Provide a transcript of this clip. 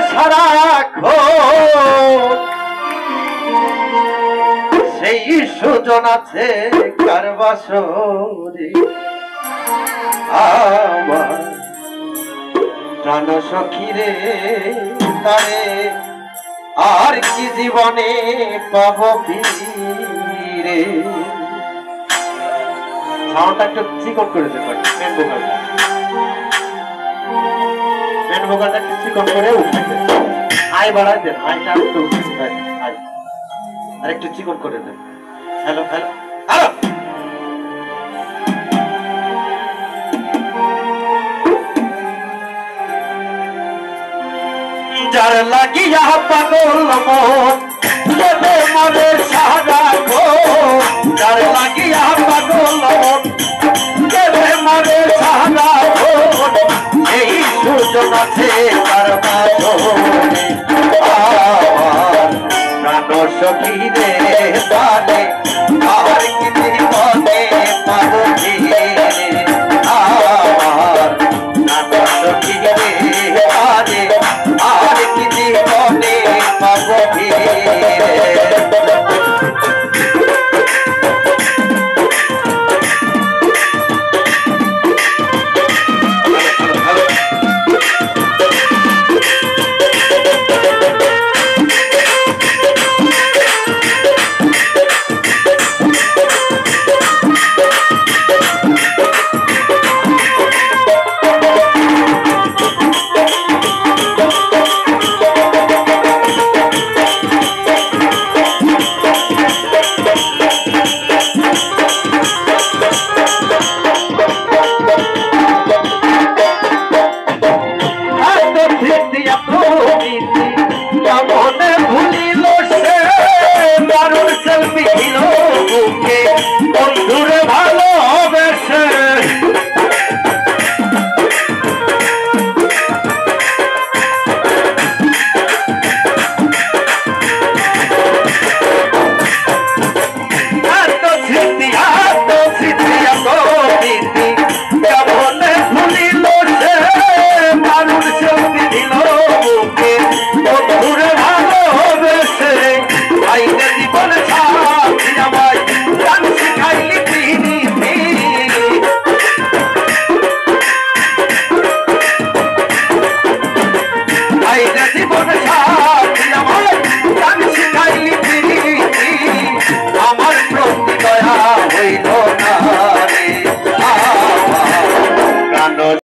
সারাক্ষণ সেই সুজন আছে কার বাসরে আমার প্রাণ সখী রে তারে আর কি জীবনে পাব ফিরে। সাউন্ডটা একটু চিকন করে দেবেন, মেন ভোকালটা একটু চিকন করে উঠেছে, আই বাড়াই দেন, আইটা একটু আই আর একটু চিকন করে দেন। হ্যালো হ্যালো হ্যালো, যার লাগিয়া পাগল মন দেবে মনে সারা গো, যার লাগিয়া পাগল মন দেবে মনে সারা গো, এই সুজন আছে তার বাসরে আমার প্রাণ সখী রে তারে